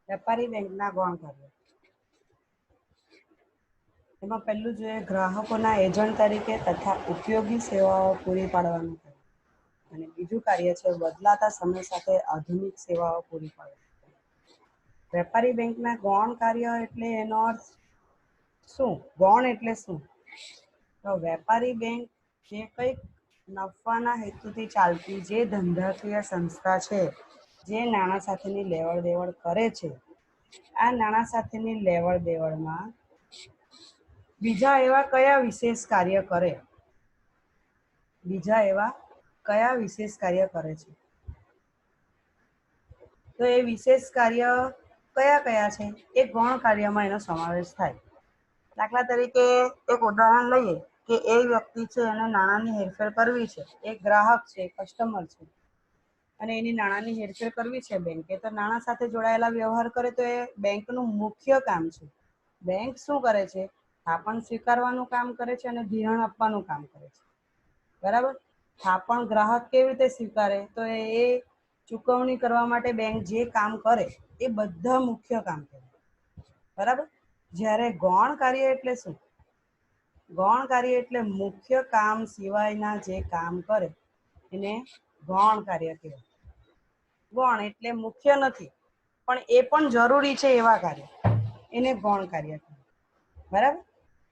વેપારી બેંકના ગૌણ કાર્યો. એમાં પહેલું જોઈએ ગ્રાહકોના એજન્ટ તરીકે તથા ઉપયોગી સેવાઓ પૂરી પાડવાનું કાર્ય. અને બીજું કાર્ય છે બદલાતા સમય સાથે આધુનિક સેવાઓ પૂરી પાડવાની. વેપારી બેંકના ગૌણ કાર્ય એટલે એનો અર્થ શું? ગૌણ એટલે શું? તો વેપારી બેંક જે કંઈક નફાના હેતુથી ચાલતી જે ધંધાકીય સંસ્થા છે, જે નાણાં સાથેની લેવડ દેવડ કરે છે, આ નાણાં સાથેની લેવડ દેવડમાં બીજા એવા કયા વિશેષ કાર્ય કરે? બીજા એવા કયા વિશેષ કાર્ય કરે છે? તો એ વિશેષ કાર્ય કયા કયા છે? એ ગૌણ કાર્યમાં એનો સમાવેશ થાય. દાખલા તરીકે એક ઉદાહરણ લઈએ કે એ વ્યક્તિ છે એને નાણાંની હેરફેર કરવી છે, એક ગ્રાહક છે, કસ્ટમર છે, અને એની નાણાંની હેરફેર કરવી છે બેંકે, તો નાણાં સાથે જોડાયેલા વ્યવહાર કરે તો એ બેંકનું મુખ્ય કામ છે. બેંક શું કરે છે? થાપણ સ્વીકારવાનું કામ કરે છે અને ધિરાણ આપવાનું કામ કરે છે. બરાબર. થાપણ ગ્રાહક કેવી રીતે સ્વીકારે? તો એ ચૂકવણી કરવા માટે બેંક જે કામ કરે એ બધા મુખ્ય કામ કરે. બરાબર. જ્યારે ગૌણ કાર્ય એટલે શું? ગૌણ કાર્ય એટલે મુખ્ય કામ સિવાયના જે કામ કરે એને ગૌણ કાર્ય કહેવાય. ગૌણ એટલે મુખ્ય નથી પણ એ પણ જરૂરી છે એવા કાર્ય, એને ગૌણ કાર્ય કહેવાય. બરાબર.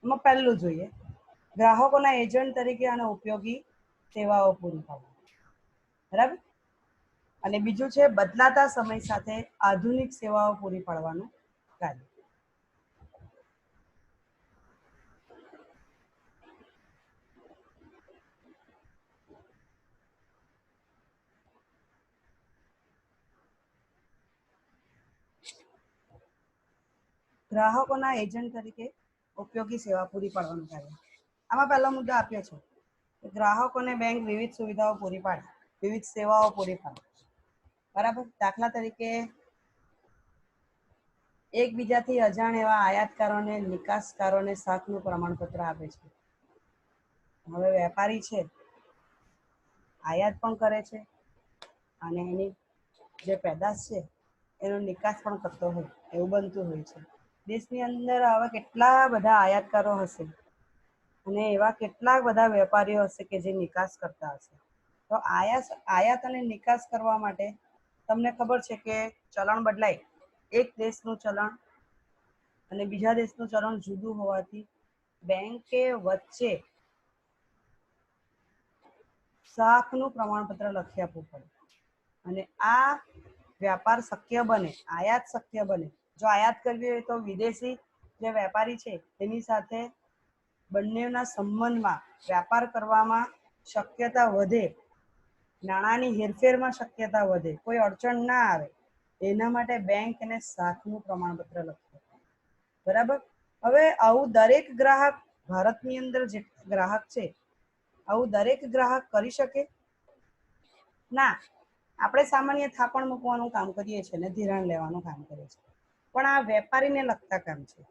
એમાં પહેલું જોઈએ ગ્રાહકોના એજન્ટ તરીકે અને ઉપયોગી સેવાઓ પૂરી પાડવી. બરાબર. અને બીજું છે બદલાતા સમય સાથે આધુનિક સેવાઓ પૂરી પાડવાનું કાર્ય. ગ્રાહકોના એજન્ટ તરીકે ઉપયોગી સેવા પૂરી પાડવાનું કાર્ય. આમાં પહેલો મુદ્દો આપ્યો છે કે ગ્રાહકોને બેંક વિવિધ સુવિધાઓ પૂરી પાડે, વિવિધ સેવાઓ પૂરી પાડે. બરાબર. દાખલા તરીકે એકબીજાથી અજાણ એવા આયાતકારોને નિકાસકારોને શાખનું પ્રમાણપત્ર આપે છે. હવે વેપારી છે આયાત પણ કરે છે અને એની જે પેદાશ છે એનો નિકાસ પણ કરતો હોય એવું બનતું હોય છે. દેશની અંદર આવા કેટલા બધા આયાતકારો હશે અને એવા કેટલાક બધા વેપારીઓ હશે કે જે નિકાસ કરતા હશે. તો આયાત અને નિકાસ કરવા માટે તમને ખબર છે કે ચલણ બદલાય. એક દેશનું ચલણ અને બીજા દેશનું ચલણ જુદું હોવાથી બેંકે વચ્ચે શાખનું પ્રમાણપત્ર લખી આપવું પડે. અને આ વ્યાપાર શક્ય બને, આયાત શક્ય બને. જો આયાત કરવી હોય તો વિદેશી જે વેપારી છે તેની સાથે બંનેના સંબંધમાં વ્યાપાર કરવામાં શક્યતા વધે, નાણાંની હેરફેરમાં શક્યતા વધે, કોઈ અડચણ ના આવે એના માટે બેંક એને શાખનું પ્રમાણપત્ર લખે. બરાબર. હવે આવું દરેક ગ્રાહક, ભારતની અંદર જે ગ્રાહક છે આવું દરેક ગ્રાહક કરી શકે? ના. આપણે સામાન્ય થાપણ મૂકવાનું કામ કરીએ છીએ ને ધિરાણ લેવાનું કામ કરીએ છીએ, પણ આ વેપારીને લગતા કામ છે.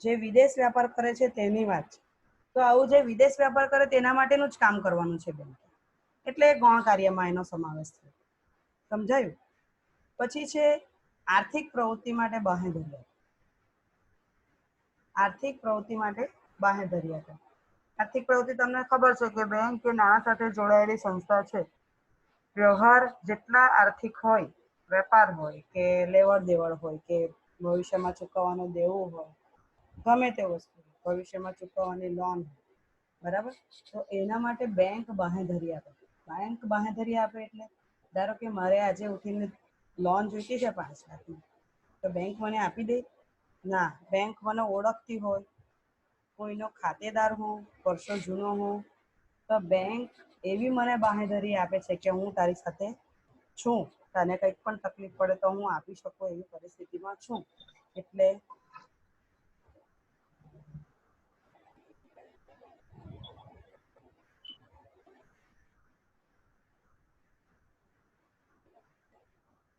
જે વિદેશ વ્યાપાર કરે છે તેની વાત છે. તો આવું જે વિદેશ વેપાર કરે તેના માટેનું જ કામ કરવાનું છે બેંકે, એટલે ગૌણ કાર્યમાં એનો સમાવેશ થાય. સમજાયું? પછી છે આર્થિક પ્રવૃત્તિ માટે બાંહેધરી. આર્થિક પ્રવૃત્તિ માટે બાંહેધરી આપે. આર્થિક પ્રવૃત્તિ તમને ખબર છે કે બેંક કે નાણાં સાથે જોડાયેલી સંસ્થા છે. વ્યવહાર જેટલા આર્થિક હોય, વેપાર હોય કે લેવડ દેવડ હોય કે ભવિષ્યમાં ચૂકવવાનું દેવું હોય, ગમે તે વસ્તુ ભવિષ્યમાં ચૂકવવાની લોન, બરાબર, તો એના માટે બેંક બાંહેધરી આપે. બેંક બાંહેધરી આપે એટલે ધારો કે મારે આજે ઉઠીને લોન જોઈતી છે 5 લાખની, તો બેંક મને આપી દે? ના. બેંક મને ઓળખતી હોય, કોઈનો ખાતેદાર હું, વર્ષો જૂનો હું, તો બેંક એવી મને બાંહેધરી આપે છે કે હું તારી સાથે છું, તને કંઈક પણ તકલીફ પડે તો હું આપી શકું એવી પરિસ્થિતિમાં છું. એટલે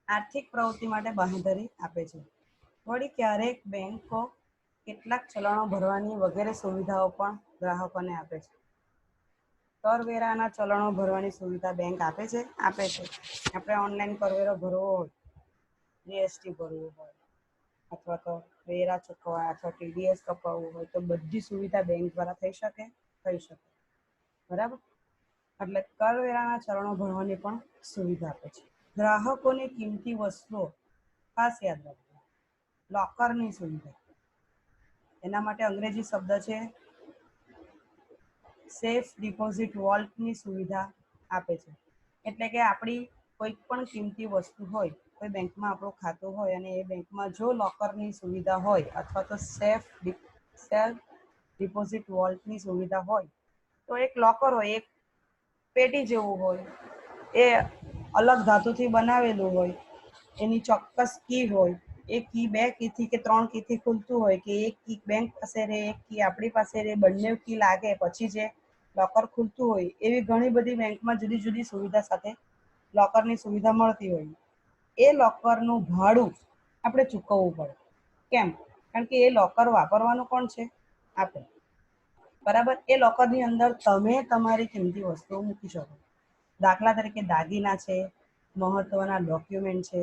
આર્થિક પ્રવૃત્તિ માટે બાંહેધરી આપે છે. વળી ક્યારેક બેંકો કેટલાક ચલણો ભરવાની વગેરે સુવિધાઓ પણ ગ્રાહકોને આપે છે. કરવેરાના ચલણો ભરવાની સુવિધા બેંક આપે છે? આપે છે. આપણે ઓનલાઈન કરવેરો ભરવો હોય, જીએસટી ભરવું હોય, અથવા તો વેરા ચૂકવવા અથવા ટીડીએસ કપાવવું હોય તો બધી સુવિધા બેંક દ્વારા થઈ શકે. બરાબર. એટલે કરવેરાના ચરણો ભરવાની પણ સુવિધા આપે છે. ગ્રાહકોની કિંમતી વસ્તુઓ ખાસ યાદ રાખજો. લોકરની સુવિધા, એના માટે અંગ્રેજી શબ્દ છે સેફ ડિપોઝિટ વોલ્ટની સુવિધા આપે છે. એટલે કે આપણી કોઈ પણ કિંમતી વસ્તુ હોય, કોઈ બેંકમાં આપણું ખાતું હોય અને એ બેંકમાં જો લોકરની સુવિધા હોય અથવા તો સેફ ડિપોઝિટ વોલ્ટની સુવિધા હોય તો એક લોકર હોય, એક પેટી જેવું હોય, એ અલગ ધાતુથી બનાવેલું હોય, એની ચોક્કસ કી હોય, એ કી 2 કીથી કે 3 કીથી ખુલતું હોય કે એક કી બેંક પાસે રહે, એક કી આપણી પાસે રહે, બંને કી લાગે પછી જે લોકર ખુલતું હોય, એવી ઘણી બધી બેંકમાં જુદી જુદી સુવિધા સાથે લોકરની સુવિધા મળતી હોય. એ લોકરનું ભાડું આપણે ચૂકવવું પડે. કેમ? કારણ કે એ લોકર વાપરવાનું કોણ છે? આપણે. બરાબર. એ લોકરની અંદર તમે તમારી કિંમતી વસ્તુઓ મૂકી શકો. દાખલા તરીકે દાગીના છે, મહત્વના ડોક્યુમેન્ટ છે,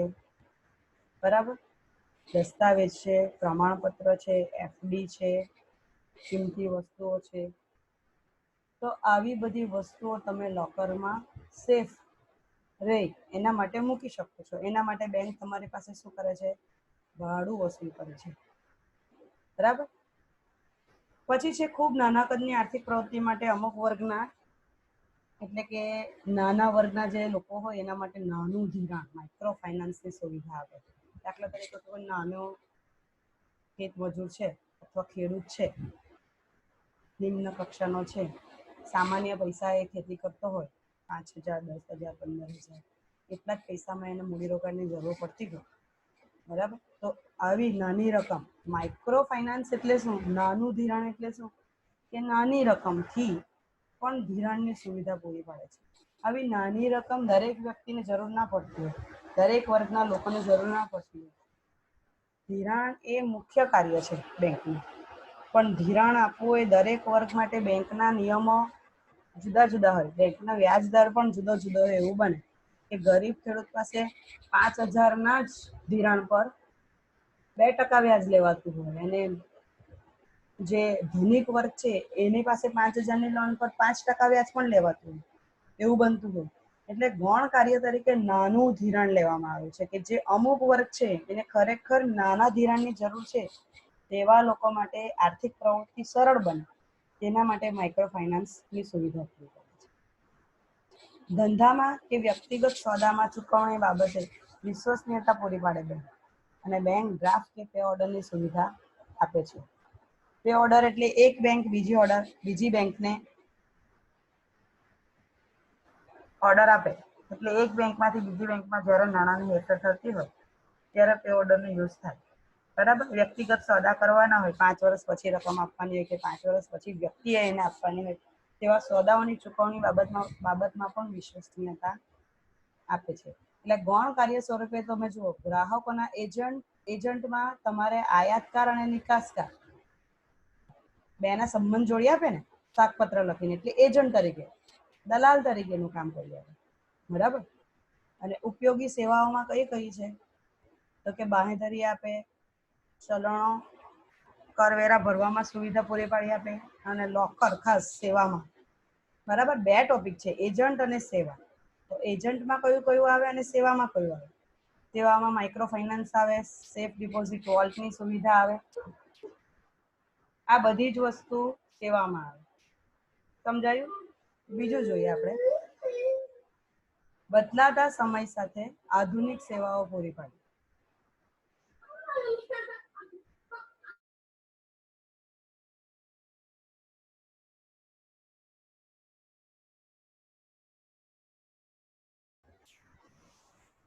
બરાબર, દસ્તાવેજ છે, પ્રમાણપત્ર છે, એફડી છે, કિંમતી વસ્તુઓ છે. તો આવી બધી વસ્તુઓ તમે લોકરમાં સેફ રહે એના માટે મૂકી શકો છો. એના માટે બેંક તમારી પાસે શું કરે છે? ભાડું વસૂલ કરે છે. બરાબર. પછી છે ખૂબ નાના કદની આર્થિક પ્રવૃત્તિ માટે અમુક વર્ગના, એટલે કે નાના વર્ગના જે લોકો હોય એના માટે નાનું ધિરાણ માઇક્રો ફાઇનાન્સની સુવિધા આપે. દાખલા તરીકે કોઈ નાનો ખેત મજૂર છે અથવા ખેડૂત છે, નિમ્ન કક્ષાનો છે, સામાન્ય પૈસા એ ખેતી કરતો હોય, 5,000, 10,000, 15,000, એટલા જ પૈસામાં એને મૂડીરોકાણની જરૂર પડતી હોય. બરાબર. તો આવી નાની રકમ, માઇક્રો ફાઇનાન્સ એટલે શું? નાનું ધિરાણ એટલે શું? કે નાની રકમથી પણ ધિરાણની સુવિધા પૂરી પાડે છે. આવી નાની રકમ દરેક વ્યક્તિને જરૂર ના પડતી હોય, દરેક વર્ગના લોકોને જરૂર ના પડતી હોય. ધિરાણ એ મુખ્ય કાર્ય છે બેંકનું, પણ ધિરાણ આપવું એ દરેક વર્ગ માટે બેંકના નિયમો જુદા જુદા હોય, બેંકના વ્યાજ દર પણ જુદો જુદો હોય. એવું બને કે ગરીબ ખેડૂત પાસે 5,000ના જ ધિરાણ પર 2% વ્યાજ લેવાતું હોય અને જે ધનિક વર્ગ છે એની પાસે 5,000ની લોન પર 5% વ્યાજ પણ લેવાતું હોય. એવું બનતું હોય. એટલે ગૌણ કાર્ય તરીકે નાનું ધિરાણ લેવામાં આવે છે કે જે અમુક વર્ગ છે એને ખરેખર નાના ધિરાણની જરૂર છે, તેવા લોકો માટે આર્થિક પ્રવૃત્તિ સરળ બને તેના માટે માઇક્રો ફાઇનાન્સની સુવિધા પૂરી પાડે છે. ધંધામાં કે વ્યક્તિગત સોદામાં ચૂકવણી બાબતે વિશ્વસનીયતા પૂરી પાડે બેંક, અને બેંક ડ્રાફ્ટ કે પે ઓર્ડરની સુવિધા આપે છે. પે ઓર્ડર એટલે એક બેંક બીજી બેંકને ઓર્ડર આપે. એટલે એક બેંકમાંથી બીજી બેંકમાં જ્યારે નાણાંની હેરફેર થતી હોય ત્યારે પે ઓર્ડરનો યુઝ થાય. બરાબર. વ્યક્તિગત સોદા કરવાના હોય, 5 વર્ષ પછી રકમ આપવાની હોય કે 5 વર્ષ પછી વ્યક્તિએ એને આપવાની હોય, તેવા સોદાઓની ચૂકવણી બાબતમાં પણ વિશ્વસનીયતા આપે છે. એટલે ગૌણ કાર્ય સ્વરૂપે તમે જુઓ, ગ્રાહકોના એજન્ટમાં તમારે આયાતકાર અને નિકાસકાર બેના સંબંધ જોડી આપે ને, શાકપત્ર લખીને, એટલે એજન્ટ તરીકે, દલાલ તરીકેનું કામ કરી આપે. બરાબર. અને ઉપયોગી સેવાઓમાં કઈ કઈ છે? તો કે બાંહેધરી આપે, ચલણો, કરવેરા ભરવામાં સુવિધા પૂરી પાડી આપે, અને લોકર ખાસ સેવામાં. બરાબર. 2 ટોપિક છે, એજન્ટ અને સેવા. તો એજન્ટમાં કયું કયું આવે અને સેવામાં કયું આવે? સેવામાં માઇક્રો ફાઇનાન્સ આવે, સેફ ડિપોઝિટ વોલ્ટની સુવિધા આવે. આ બધી જ વસ્તુ સેવામાં આવે. સમજાયું? બીજું જોઈએ આપણે, બદલાતા સમય સાથે આધુનિક સેવાઓ પૂરી પાડવી.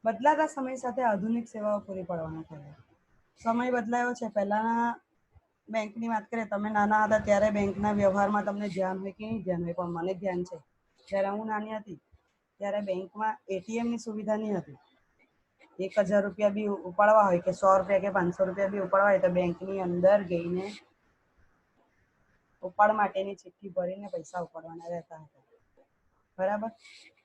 બદલાતા સમય સાથે આધુનિક સેવાઓ પૂરી પાડવાનો થાય. સમય બદલાયો છે. પહેલાના બેંકની વાત કરીએ, તમે નાના હતા ત્યારે બેંકના વ્યવહારમાં તમને ધ્યાન હોય કે નહીં ધ્યાન હોય, પણ મને ધ્યાન છે. જ્યારે હું નાની હતી ત્યારે બેંકમાં એટીએમની સુવિધા નહીં હતી. 1,000 રૂપિયા બી ઉપાડવા હોય કે 100 રૂપિયા કે 500 રૂપિયા બી ઉપાડવા હોય તો બેંકની અંદર જઈને ઉપાડ માટેની ચિઠ્ઠી ભરીને પૈસા ઉપાડવાના રહેતા હતા. બરાબર.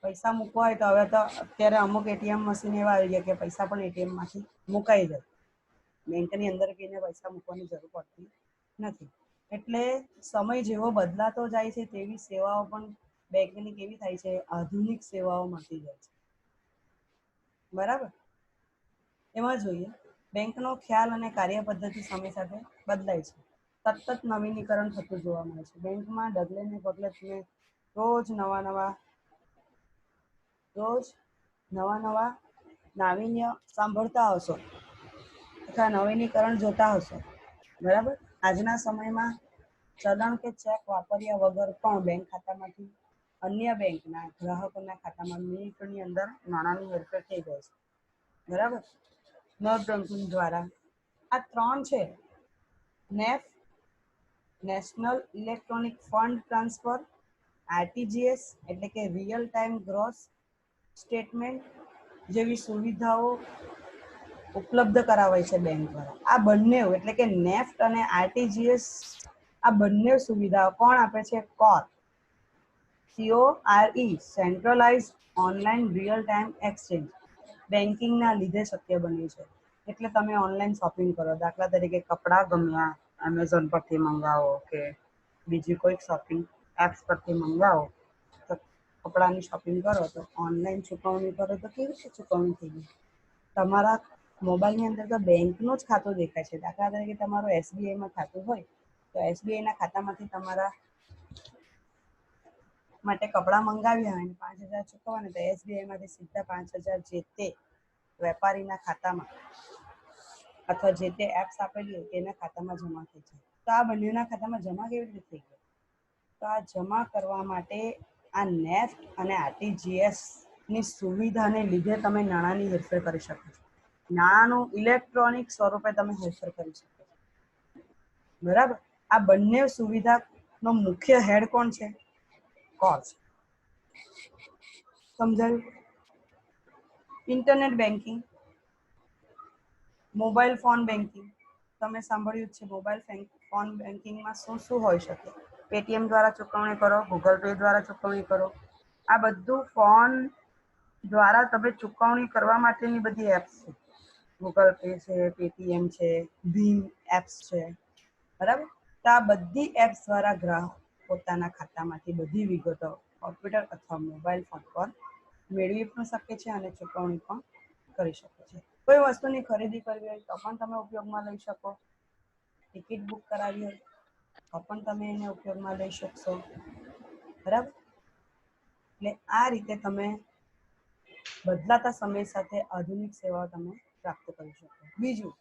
પૈસા મૂકવા હોય તો હવે તો અત્યારે અમુક એટીએમ મશીન એવા આવી ગયા કે પૈસા પણ એટીએમમાંથી મુકાઈ જાય. બેંકની અંદર જઈને પૈસા મૂકવાની જરૂર પડતી નથી. એટલે સમય જેવો બદલાતો જાય છે તેવી સેવાઓ પણ બેંકની કેવી થાય છે, આધુનિક સેવાઓ મળતી જાય છે. બરાબર. એમાં જોઈએ બેંકનો ખ્યાલ અને કાર્ય પદ્ધતિ સમય સાથે બદલાય છે. સતત નવીનીકરણ થતું જોવા મળે છે. બેંકમાં ડગલે ને પગલે તમે રોજ નવા નાવીન્ય સાંભળતા હશો અથવા નવીનીકરણ જોતા હશો. બરાબર. આજના સમયમાં ચલણ કે ચેક વાપર્યા વગર પણ બેંક ખાતામાંથી અન્ય બેંકના ગ્રાહકોના ખાતામાં મિનિટોની અંદર નાણાંની હેરફેર થઈ જાય છે. બરાબર. નેટ બેન્કિંગ દ્વારા આ 3 છે, NEFT, national electronic fund transfer, RTGS એટલે કે રિયલ ટાઈમ ગ્રોસ સ્ટેટમેન્ટ જેવી સુવિધાઓ ઉપલબ્ધ કરાવાય છે બેંક દ્વારા. આ બંને એટલે કે નેફ્ટ અને આરટીજીએસ આ બંને સુવિધાઓ કોણ આપે છે? CORE centralise online real time exchange બેન્કિંગના લીધે શક્ય બન્યું છે. એટલે તમે ઓનલાઈન શોપિંગ કરો, દાખલા તરીકે કપડાં ગમ્યા એમેઝોન પરથી મંગાવો કે બીજી કોઈ શોપિંગ એપ્સ પરથી મંગાવો, તો કપડાની શોપિંગ કરો તો ઓનલાઈન ચૂકવણી કરો તો કેવી રીતે ચૂકવણી થઈ ગઈ? તમારા મોબાઈલની અંદર તો બેંકનું જ ખાતું દેખાય છે. દાખલા તરીકે તમારું એસબીઆઈમાં ખાતું હોય તો એસબીઆઈના ખાતામાંથી તમારા માટે કપડાં મંગાવ્યા હોય 5,000 ચૂકવવાના તો એસબીઆઈમાંથી સીધા 5,000 જે તે વેપારીના ખાતામાં અથવા જે તે એપ્સ આપેલી હોય તેના ખાતામાં જમા થઈ જાય. તો આ બંનેના ખાતામાં જમા કેવી રીતે થઈ ગયો? તો આ જમા કરવા માટે આ નેફ્ટ અને આરટીજીએસ ની સુવિધાને લીધે તમે નાણાંની હેરફેર કરી શકો છો. નાણાંનું ઇલેક્ટ્રોનિક સ્વરૂપે તમે હેરફેર કરી શકો છો. બરાબર. આ બંને સુવિધાનો મુખ્ય હેડ કોણ છે? કોર. સમજાયું? Internet banking, mobile phone banking તમે સાંભળ્યું છે. મોબાઈલ ફોન બેન્કિંગમાં શું શું હોઈ શકે? પેટીએમ દ્વારા ચૂકવણી કરો, ગૂગલ પે દ્વારા ચૂકવણી કરો. આ બધું ફોન દ્વારા તમે ચૂકવણી કરવા માટેની બધી એપ્સ છે. ગૂગલ પે છે, પેટીએમ છે, ભીમ એપ્સ છે. બરાબર. તો આ બધી એપ્સ દ્વારા ગ્રાહક પોતાના ખાતામાંથી બધી વિગતો કોમ્પ્યુટર અથવા મોબાઈલ ફોન પર મેળવી પણ શકે છે અને ચૂકવણી પણ કરી શકે છે. કોઈ વસ્તુની ખરીદી કરવી હોય તો પણ તમે ઉપયોગમાં લઈ શકો. ટિકિટ બુક કરાવી હોય તો પણ તમે એને ઉપયોગમાં લઈ શકશો. બરાબર. એટલે આ રીતે તમે બદલાતા સમય સાથે આધુનિક સેવાઓ તમે પ્રાપ્ત કરી શકો. બીજું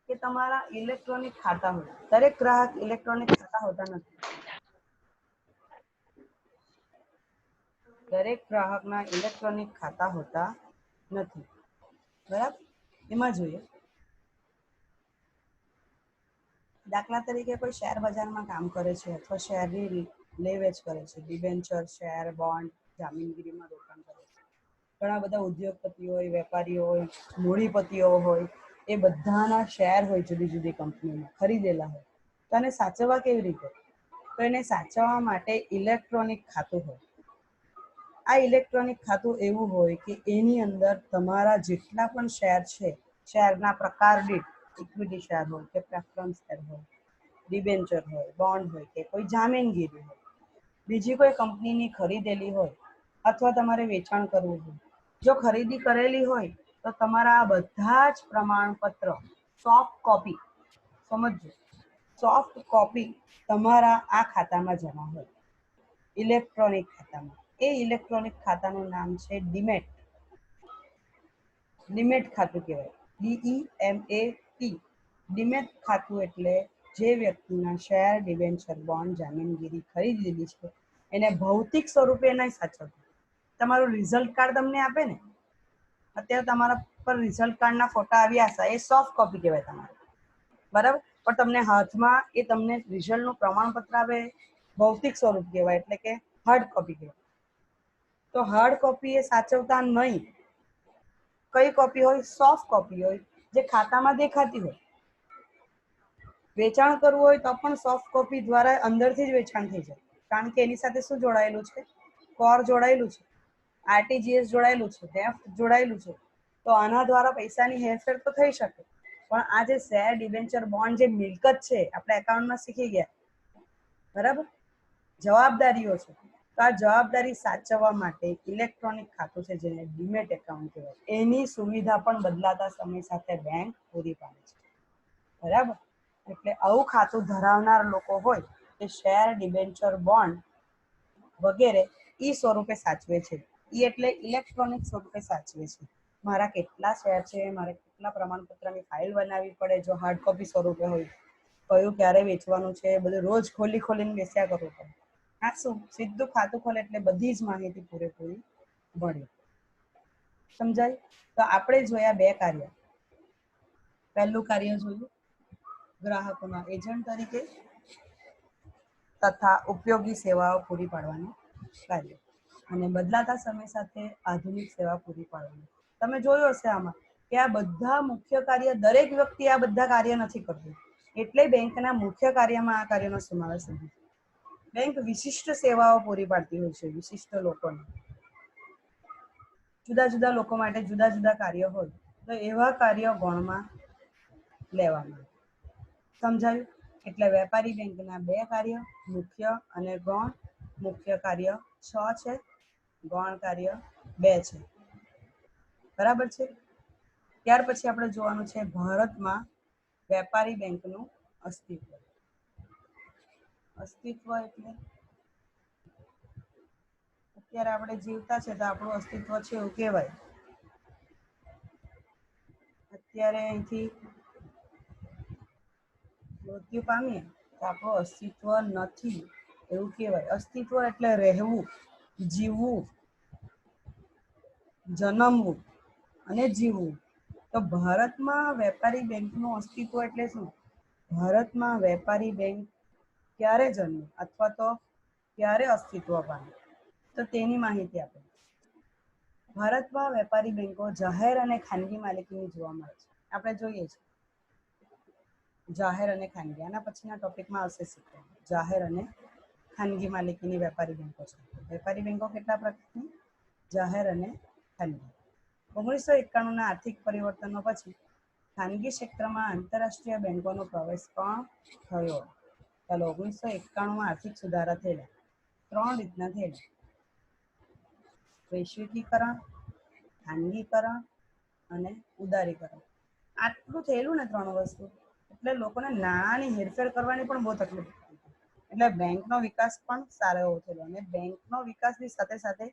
કે તમારા ઇલેક્ટ્રોનિક ખાતા હોય. દરેક ગ્રાહક ઇલેક્ટ્રોનિક ખાતા હોતા નથી. દરેક ગ્રાહકના ઇલેક્ટ્રોનિક ખાતા હોતા નથી. બરાબર. એમાં જોઈએ દાખલા તરીકે કોઈ શેર બજારમાં કામ કરે છે અથવા શેરની લે વેચ કરે છે, ડિબેન્ચર, શેર, બોન્ડ, જામીનગીરીમાં રોકાણ કરે છે. ઘણા બધા ઉદ્યોગપતિઓ હોય, વેપારીઓ હોય, મૂડીપતિઓ હોય, એ બધાના શેર હોય જુદી જુદી કંપનીમાં ખરીદેલા હોય. તો એને સાચવવા કેવી રીતે? તો એને સાચવવા માટે ઇલેક્ટ્રોનિક ખાતું હોય. આ ઇલેક્ટ્રોનિક ખાતું એવું હોય કે એની અંદર તમારા જેટલા પણ શેર છે, શેરના પ્રકાર દીઠ ઇક્વિટી શેર હોય કે પ્રેફરન્સ શેર હોય, ડિબેન્ચર હોય, બોન્ડ હોય કે કોઈ જામીનગીરી હોય, બીજી કોઈ કંપનીની ખરીદેલી હોય અથવા તમારે વેચાણ કરવું હોય. જો ખરીદી કરેલી હોય તો તમારા આ બધા જ પ્રમાણપત્ર સોફ્ટ કોપી, સમજજો, સોફ્ટ કોપી તમારા આ ખાતામાં જમા હોય ઇલેક્ટ્રોનિક ખાતામાં. એ ઇલેક્ટ્રોનિક ખાતાનું નામ છે ડીમેટ. ડીમેટ ખાતું કહેવાય. DEMAT. ડીમેટ ખાતું એટલે જે વ્યક્તિના શેર, ડિબેન્ચર, બોન્ડ, જામીનગીરી ખરીદેલી છે એને ભૌતિક સ્વરૂપે નહીં સાચવતું. તમારું રિઝલ્ટ કાર્ડ તમને આપે ને, અત્યારે તમારા પર રિઝલ્ટ કાર્ડના ફોટા આવ્યા હશે, એ સોફ્ટ કોપી કહેવાય તમારે. બરાબર. પણ તમને હાથમાં એ તમને રિઝલ્ટનું પ્રમાણપત્ર આપે, ભૌતિક સ્વરૂપ કહેવાય એટલે કે હાર્ડ કોપી કહેવાય. તો હાર્ડ કોપી એ સાચવતા નહીં. કઈ કોપી હોય? સોફ્ટ કોપી હોય, જે ખાતામાં દેખાતી હોય. વેચાણ કરવું હોય તો પણ સોફ્ટ કોપી દ્વારા અંદરથી જ વેચાણ થઈ જાય. કારણ કે એની સાથે શું જોડાયેલું છે? કોર જોડાયેલું છે, આરટીજીએસ જોડાયેલું છે, નેફ્ટ જોડાયેલું છે. તો આના દ્વારા પૈસાની હેરફેર તો થઈ શકે, પણ આ જે શેર ડિબેન્ચર બોન્ડ જે મિલકત છે આપણે એકાઉન્ટમાં શીખી ગયા, બરાબર, જવાબદારીઓ છે. તો આ જવાબદારી સાચવવા માટે ઇલેક્ટ્રોનિક ખાતું છે જેને ડીમેટ એકાઉન્ટ કહેવાય, એની સુવિધા પણ બદલાતા સમય સાથે બેંક પૂરી પાડે છે, બરાબર. એટલે આવું ખાતું ધરાવનાર લોકો હોય તે શેર ડિબેન્ચર બોન્ડ વગેરે ઈ સ્વરૂપે સાચવે છે. ઈ એટલે ઇલેક્ટ્રોનિક સ્વરૂપે સાચવે છે. મારા કેટલા શેર છે, મારે કેટલા પ્રમાણપત્રની ફાઇલ બનાવવી પડે જો હાર્ડ કોપી સ્વરૂપે હોય, કયું ક્યારે વેચવાનું છે, બધું રોજ ખોલીને બેસ્યા કરવું પડે. આ શું, સીધું ખાતું ખોલે એટલે બધી જ માહિતી પૂરેપૂરી મળે. સમજાય? તો આપણે જોયા બે કાર્ય. પહેલું કાર્ય જોયું ગ્રાહકોના એજન્ટ તરીકે તથા ઉપયોગી સેવાઓ પૂરી પાડવાનું કાર્ય, અને બદલાતા સમય સાથે આધુનિક સેવા પૂરી પાડવાની. તમે જોયું હશે આમાં કે આ બધા મુખ્ય કાર્ય, દરેક વ્યક્તિ આ બધા કાર્ય નથી કરતું, એટલે બેંકના મુખ્ય કાર્યમાં આ કાર્યનો સમાવેશ નથી. બેંક વિશિષ્ટ સેવાઓ પૂરી પાડતી હોય છે, વિશિષ્ટ લોકોને. જુદા જુદા લોકો માટે જુદા જુદા કાર્ય હોય, તો એવા કાર્ય ગણમાં લેવામાં. સમજાયું? એટલે વેપારી બેંકના બે કાર્ય, મુખ્ય અને ગૌણ. મુખ્ય કાર્ય 6 છે, ગૌણ કાર્ય 2 છે, બરાબર છે. ત્યાર પછી આપણે જોવાનું છે ભારતમાં વેપારી બેંકનું અસ્તિત્વ. અસ્તિત્વ એટલે અત્યારે આપણે જીવતા છે તો આપણું અસ્તિત્વ છે એવું કહેવાય. અત્યારે અહીંથી મૃત્યુ પામીએ તો આપણું અસ્તિત્વ નથી એવું કહેવાય. અસ્તિત્વ એટલે રહેવું, જીવવું, જન્મવું અને જીવવું. તો ભારતમાં વેપારી બેંકનું અસ્તિત્વ એટલે શું? ભારતમાં વેપારી બેંક ક્યારે જન્મી અથવા તો ક્યારે અસ્તિત્વ પામી, તો તેની માહિતી આપે. ભારતમાં વેપારી બેંકો જાહેર અને ખાનગી માલિકીની જોવા મળે છે. આપણે જોઈએ છીએ જાહેર અને ખાનગી. આના પછીના ટોપિકમાં આવશે શીખવા જાહેર અને ખાનગી માલિકીની વેપારી બેંકો છે. વેપારી બેંકો કેટલા પ્રકારની? જાહેર અને ખાનગી. 1991ના આર્થિક પરિવર્તનો પછી ખાનગી ક્ષેત્રમાં આંતરરાષ્ટ્રીય બેંકોનો પ્રવેશ પણ થયો. ચાલો, 1991માં આર્થિક સુધારા થયેલા. 3 રીતના થયેલા: વૈશ્વિકીકરણ, ખાનગીકરણ અને ઉદારીકરણ. આટલું થયેલું ને 3 વસ્તુ, એટલે લોકોને નાણાંની હેરફેર કરવાની પણ બહુ તકલીફ પડતી. એટલે બેંકનો વિકાસ પણ સારો એવો થયેલો. અને બેંકનો વિકાસની સાથે સાથે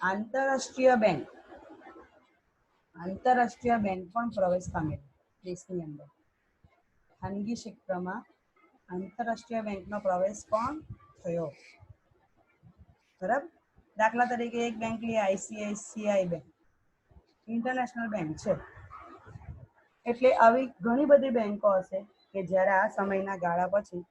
આંતરરાષ્ટ્રીય બેંક પણ પ્રવેશ પામેલો દેશની અંદર. ખાનગી ક્ષેત્રમાં આંતરરાષ્ટ્રીય બેંકનો પ્રવેશ પણ થયો, બરાબર. દાખલા તરીકે એક બેંક લઈએ, ICICI બેંક, ઇન્ટરનેશનલ બેંક છે. એટલે આવી ઘણી બધી બેંકો હશે કે જ્યારે આ સમયના ગાળા પછી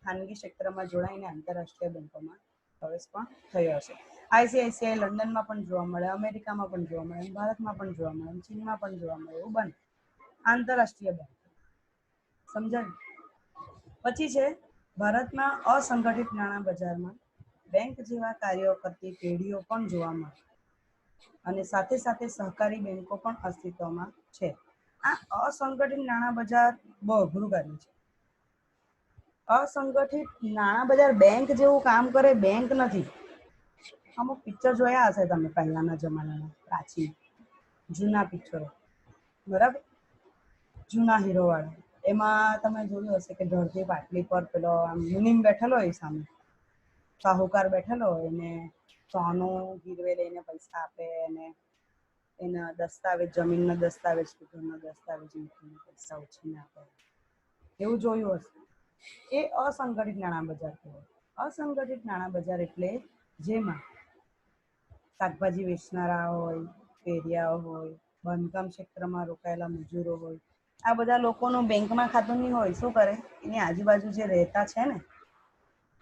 ખાનગી ક્ષેત્રમાં જોડાઈને આંતરરાષ્ટ્રીય બેંકોમાં પ્રવેશ પણ થયો હશે. ICICI લંડનમાં પણ જોવા મળે, અમેરિકામાં પણ જોવા મળે, ભારતમાં પણ જોવા મળે, ચીનમાં પણ જોવા મળે. એવું બને આંતરરાષ્ટ્રીય બેંક. સમજાયું? પછી છે ભારતમાં અસંગઠિત નાણાં બજારમાં બેંક જેવા કાર્યો કરતી પેઢીઓ પણ જોવા મળે, અને સાથે સાથે સહકારી બેંકો પણ અસ્તિત્વમાં છે. આ અસંગઠિત નાણાં બજાર બહુ અઘરું કાર્ય છે. અસંગઠિત નાણાં બજાર બેંક જેવું કામ કરે બેંક નથી. અમુક પિક્ચર જોયા હશે તમે પહેલાના જમાનાના, પ્રાચીન જૂના પિક્ચરો, બરાબર, જૂના હીરો વાળા. એમાં તમે જોયું હશે કે ઢળતી પાટલી પર પેલો આમ મુનિમ બેઠેલો હોય, સામે સાહુકાર બેઠેલો હોય, એને સોનું ગીરવે લઈને પૈસા આપે, અને એના દસ્તાવેજ, જમીનના દસ્તાવેજ કે ઘરના દસ્તાવેજ મૂકીને પૈસા ઉછીને આપે. એવું જોયું હશે. એ અસંગઠિત નાણાં બજાર કહેવાય. અસંગઠિત નાણાં બજાર એટલે જેમાં શાકભાજી વેચનારા હોય, ફેરિયાઓ હોય, બાંધકામ ક્ષેત્રમાં રોકાયેલા મજૂરો હોય, આ બધા લોકોનું બેંકમાં ખાતું નહીં હોય. શું કરે? એની આજુબાજુ જે રહેતા છે ને,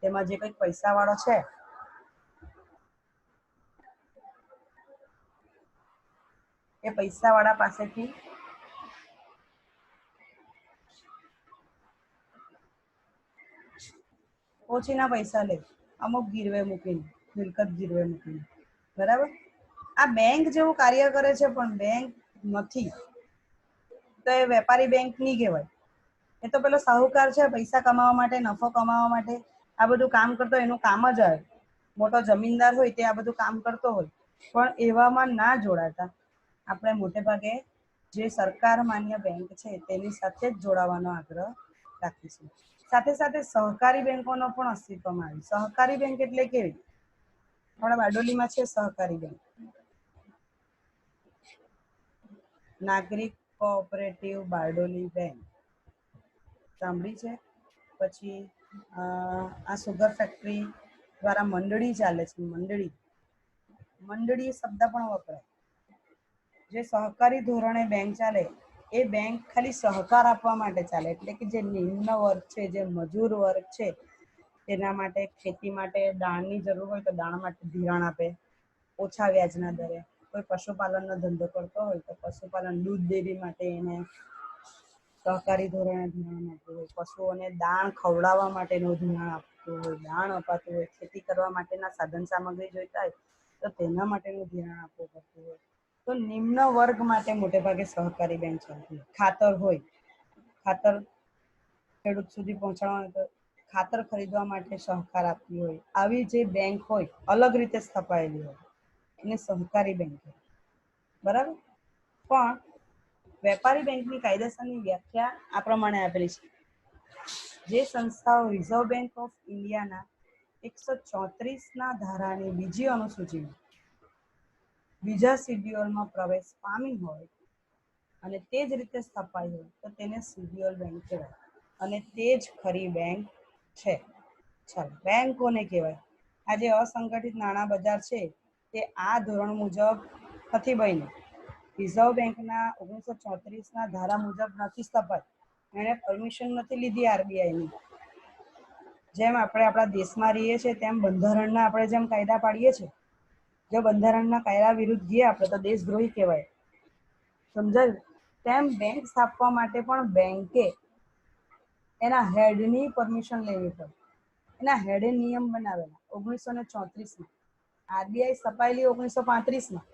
તેમાં જે કંઈક પૈસા વાળો છે, એ પૈસા વાળા પાસેથી ઓછીના પૈસા લે, અમુક ગીરવે મૂકીને, મિલકત ગીરવે મૂકીને, બરાબર. આ બેંક જેવું કાર્ય કરે છે, પણ બેંક નથી. તો એ વેપારી બેંક નહીં કહેવાય. એ તો પેલો સાહુકાર છે, પૈસા કમાવા માટે, નફો કમાવા માટે આ બધું કામ કરતો, એનું કામ જ આવે. મોટો જમીનદાર હોય તે આ બધું કામ કરતો હોય, પણ એવામાં ના જોડાતા આપણે મોટે ભાગે જે સરકાર માન્ય બેંક છે તેની સાથે જ જોડાવાનો આગ્રહ રાખીશું. સાથે સાથે સહકારી બેંકોનો પણ અસ્તિત્વમાં આવે. સહકારી બેંક એટલે કેવી? આપણા બારડોલીમાં છે સહકારી બેંક, નાગરિક કોઓપરેટિવ બારડોલી બેંક, સાંભળી છે? પછી આ સુગર ફેક્ટરી દ્વારા મંડળી ચાલે છે, મંડળી શબ્દ પણ વપરાય. જે સહકારી ધોરણે બેંક ચાલે એ બેંક ખાલી સહકાર આપવા માટે ચાલે, એટલે કે જે નિમ્ન વર્ગ છે, જે મજૂર વર્ગ છે, તેના માટે ખેતી માટે દાણની જરૂર હોય તો દાણ માટે ધિરાણ આપે ઓછા વ્યાજના દરે. કોઈ પશુપાલનનો ધંધો કરતો હોય તો પશુપાલન દૂધ ડેરી માટે એને સહકારી ધોરણે ધિરાણ આપતું હોય, પશુઓને દાણ ખવડાવવા માટેનું ધિરાણ આપતું હોય, દાણ અપાતું હોય, ખેતી કરવા માટેના સાધન સામગ્રી જોઈતા હોય તો તેના માટેનું ધિરાણ આપવું પડતું હોય. તો નિમ્ન વર્ગ માટે મોટે ભાગે સહકારી બેંક ચાલતી હોય. ખાતર હોય, ખાતર ખેડૂત સુધી પહોંચાડવાનું તો ખાતર ખરીદવા માટે સહકાર આપતી હોય, આવી જે બેંક હોય અલગ રીતે સ્થપાયેલી હોય એને સહકારી બેંક કહેવાય. બરાબર? પણ વેપારી બેંકની કાયદેસરની વ્યાખ્યા આ પ્રમાણે આપેલી છે. જે સંસ્થાઓ રિઝર્વ બેંક ઓફ ઇન્ડિયાના 134ના ધારાની બીજી અનુસૂચિમાં બીજા શિડ્યુલમાં પ્રવેશ પામી હોય અને તે જ રીતે સ્થપાઈ હોય તો તેને શિડ્યુઅલ બેંક કહેવાય, અને તે જ ખરી બેંક છે. ચાલો, બેંક કોને કહેવાય? આ જે અસંગઠિત નાણાં બજાર છે તે આ ધોરણ મુજબ નથી બન્યું. રિઝર્વ બેંકના 1934ના ધારા મુજબ નથી સ્થપાય. એણે પરમિશન નથી લીધી આરબીઆઈની. જેમ આપણે આપણા દેશમાં રહીએ છીએ તેમ બંધારણના આપણે જેમ કાયદા પાડીએ છીએ, જો બંધારણના કાયદા વિરુદ્ધ ગયા આપણે તો દેશદ્રોહી કહેવાય. સમજાયું? તેમ બેંક સ્થાપવા માટે પણ બેંકે એના હેડની પરમિશન લેવી પડે. એના હેડે નિયમ બનાવેલા 1934માં. આરબીઆઈ સ્થપાયેલી 1935માં.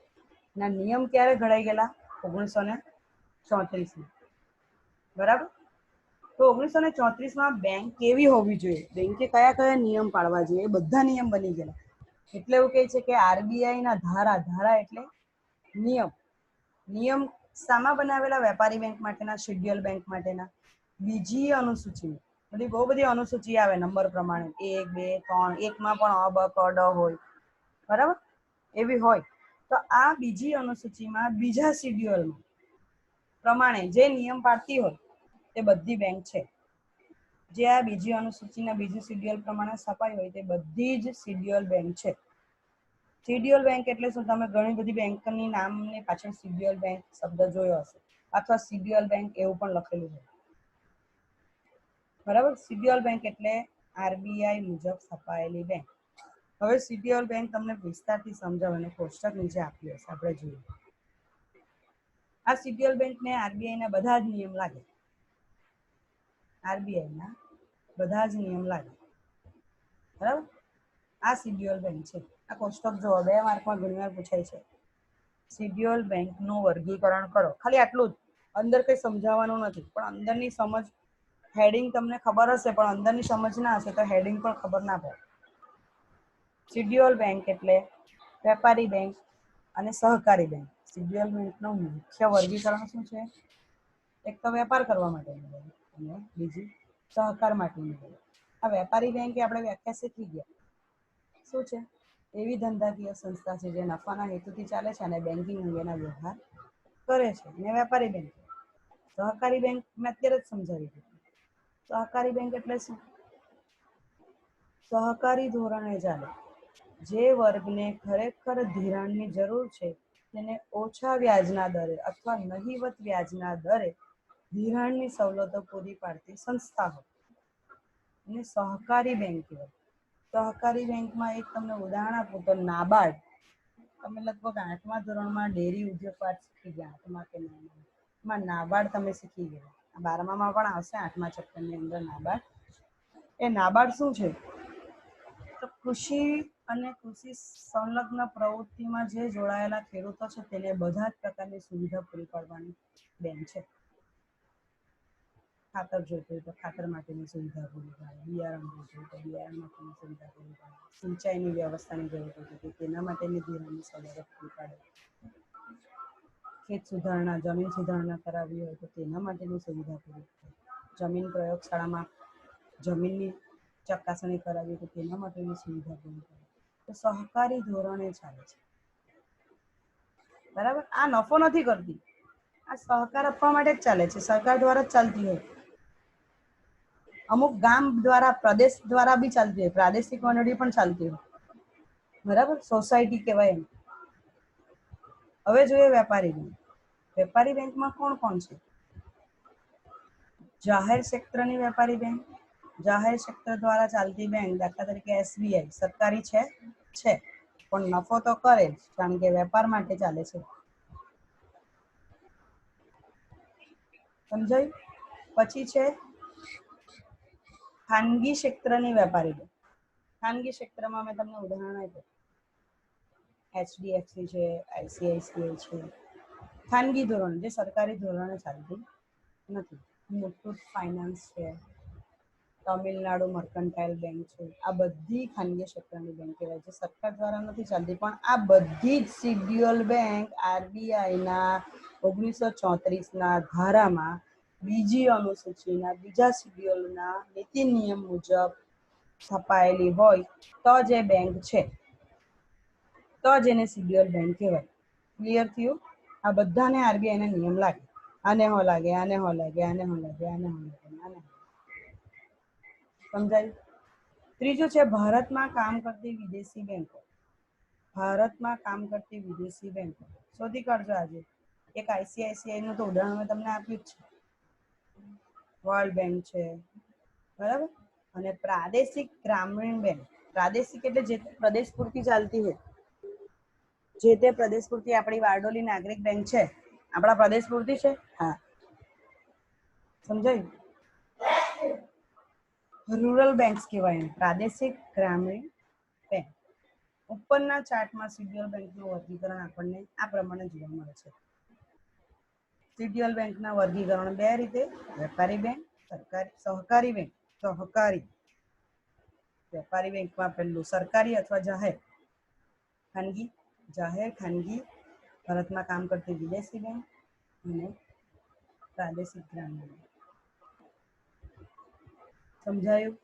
ના નિયમ ક્યારે ઘડાઈ ગયેલા? 1934માં. બરાબર? તો 1934માં બેંક કેવી હોવી જોઈએ, બેંકે કયા કયા નિયમ પાળવા જોઈએ, એ બધા નિયમ બની ગયેલા. એટલે એવું કહે છે કે આરબીઆઈના ધારા એટલે નિયમ સામા બનાવેલા? વેપારી બેંક માટેના, શિડ્યુઅલ બેંક માટેના. બીજી અનુસૂચિ, બહુ બધી અનુસૂચિ આવે નંબર પ્રમાણે, 1, 2, 3, એકમાં પણ અ, બ, ક, ડ હોય. બરાબર? એવી હોય તો આ બીજી અનુસૂચિમાં બીજા શિડ્યુઅલમાં પ્રમાણે જે નિયમ પાડતી હોય તે બધી બેંક છે. જે આ બીજી અનુસૂચિના બીજી શિડ્યુઅલ પ્રમાણે સ્થપાઈ હોય તે બધી જ શિડ્યુઅલ બેંક છે. શિડ્યુઅલ બેંક એટલે શું? તમે ઘણી બધી બેંકની નામની પાછળ શિડ્યુઅલ બેંક શબ્દ જોયો હશે, અથવા શિડ્યુઅલ બેંક એવું પણ લખેલું છે. બરાબર? શિડ્યુઅલ બેંક એટલે આરબીઆઈ મુજબ સ્થપાયેલી બેંક. હવે શિડ્યુઅલ બેંક તમને વિસ્તારથી સમજાવવાને કોષ્ટક નીચે આપ્યું હશે, આપણે જોઈએ. આ શિડ્યુઅલ બેંકને આરબીઆઈના બધા જ નિયમ લાગે. આરબીઆઈના બધા જ નિયમ લાગે. બરાબર? આ શિડ્યુઅલ બેંક છે. આ કોષ્ટક જોવો, 2 માર્કમાં ઘણીવાર પૂછાય છે. શિડ્યુઅલ બેંકનું વર્ગીકરણ કરો. ખાલી આટલું જ, અંદર કંઈ સમજાવવાનું નથી, પણ અંદરની સમજ, હેડિંગ તમને ખબર હશે પણ અંદરની સમજ ના હશે તો હેડિંગ પણ ખબર ના પડે. શિડ્યુઅલ બેંક એટલે વેપારી બેંક અને સહકારી બેંક. શિડ્યુઅલ બેંકનું મુખ્ય વર્ગીકરણ શું છે? એક તો વેપાર કરવા માટેની બેંક અને બીજી સહકાર માટેની બેંક. આ વેપારી બેંક આપણે વ્યાખ્યા શીખી ગયા. શું છે? એવી ધંધાકીય સંસ્થા છે જે નફાના હેતુથી ચાલે છે અને બેન્કિંગ અંગેના વ્યવહાર કરે છે, અને વેપારી બેંક. સહકારી બેંક મેં અત્યારે જ સમજાવી દીધું. સહકારી બેંક એટલે શું? સહકારી ધોરણે ચાલે. જે વર્ગને ખરેખર ધિરાણની જરૂર છે તેને ઓછા વ્યાજના દરે અથવા નહિવત વ્યાજના દરે ધિરાણની સવલતો પૂરી પાડતી સંસ્થા હોય અને સહકારી બેંક કહેવાય. સહકારી બેંકમાં એક તમને ઉદાહરણ આપું તો નાબાર્ડ. તમે લગભગ 8મા ધોરણમાં ડેરી ઉદ્યોગ પાઠ શીખી ગયા, 8મા કે 9મા. એમાં નાબાર્ડ તમે શીખી ગયા. 12મામાં પણ આવશે, 8મા ચેપ્ટરની અંદર નાબાર્ડ. એ નાબાર્ડ શું છે? તો કૃષિ અને કૃષિ સંલગ્ન પ્રવૃત્તિમાં જે જોડાયેલા ખેડૂતો છે તેને બધા જ પ્રકારની સુવિધા પૂરી પાડવાની બેંક છે. ખાતર જોઈતું હોય તો ખાતર માટેની સુવિધા પૂરી પાડે, બિયારણ જોઈતું હોય તો બિયારણ માટેની સુવિધા પૂરી પાડે, સિંચાઈની વ્યવસ્થાની જરૂર હોય તો તેના માટેની ધિરાણની સવલતો પૂરી પાડે, ખેત સુધારણા, જમીન સુધારણા કરાવવી હોય તો તેના માટેની સુવિધા પૂરી પાડે, જમીન પ્રયોગશાળામાં જમીનની ચકાસણી કરાવી તો તેના માટેની સુવિધા પૂરી પાડે. તો સહકારી ધોરણે ચાલે છે, બરાબર. આ નફો નથી કરતી, આ સહકાર આપવા માટે જ ચાલે છે, સરકાર દ્વારા જ ચાલતી હોય, અમુક ગામ દ્વારા, પ્રદેશ દ્વારા બી ચાલતી હોય, પ્રાદેશિક મંડળી પણ ચાલતી હોય, બરાબર. સોસાયટી કહેવાય એમ. હવે જોઈએ વેપારી બેંક. વેપારી બેંકમાં કોણ કોણ છે? જાહેર ક્ષેત્રની વેપારી બેંક, જાહેર ક્ષેત્ર દ્વારા ચાલતી બેંક, દાખલા તરીકે SBI સરકારી છે પણ નફો તો કરે જ, કારણ કે વેપાર માટે ચાલે છે, સમજાયું? પછી છે ખાનગી ક્ષેત્રની વેપારી બેંક. ખાનગી ક્ષેત્રમાં મેં તમને ઉદાહરણ આપ્યું, HDFC છે, ICICI છે, ખાનગી ધોરણે, જે સરકારી ધોરણે ચાલતી નથી. મુથુટ ફાઇનાન્સ છે, તમિલનાડુ મર્કન્ટાઇલ બેંક છે, આ બધી ખાનગી ક્ષેત્રની બેંક કહેવાય છે, સરકાર દ્વારા નથી ચાલતી, પણ આ બધી જ શિડ્યુઅલ બેંક RBIના 1934ના ધારામાં બીજી અનુસૂચિના બીજા શિડ્યુઅલના નીતિ નિયમ મુજબ છપાયેલી હોય તો જ એ બેંક છે, તો જ એને શિડ્યુઅલ બેંક કહેવાય. ક્લિયર થયું? આ બધાને RBIના નિયમ લાગે, આને હો લાગે, આને હો લાગે, આને હો લાગે, આને હો લાગે, આને હો. સમજાયું? ત્રીજું છે ભારતમાં કામ કરતી વિદેશી બેંકો. ભારતમાં કામ કરતી વિદેશી બેંકો શોધી કાઢજો આજે. એક ICICI નું તો ઉદાહરણ મેં તમને આપ્યું જ છે, વર્લ્ડ બેંક છે, બરાબર. અને પ્રાદેશિક ગ્રામીણ બેંક, પ્રાદેશિક એટલે જે પ્રદેશ પૂરતી ચાલતી હોય, જે તે પ્રદેશ પૂરતી. આપણી બારડોલી નાગરિક બેંક છે, આપણા પ્રદેશ પૂરતી છે. હા, સમજાયું? રૂરલ બેંક્સ કહેવાય, પ્રાદેશિક ગ્રામીણ બેંક. ઉપરના ચાર્ટમાં શિડ્યુઅલ બેંકનું વર્ગીકરણ આપણને આ પ્રમાણે જોવા મળે છે. શિડ્યુઅલ બેંકના વર્ગીકરણ બે રીતે: વેપારી બેંક, સહકારી બેંક. સહકારી વેપારી બેંકમાં પહેલું સરકારી અથવા જાહેર, ખાનગી, જાહેર, ખાનગી, ભારતમાં કામ કરતી વિદેશી બેંક અને પ્રાદેશિક ગ્રામીણ બેંક. સમજાયું?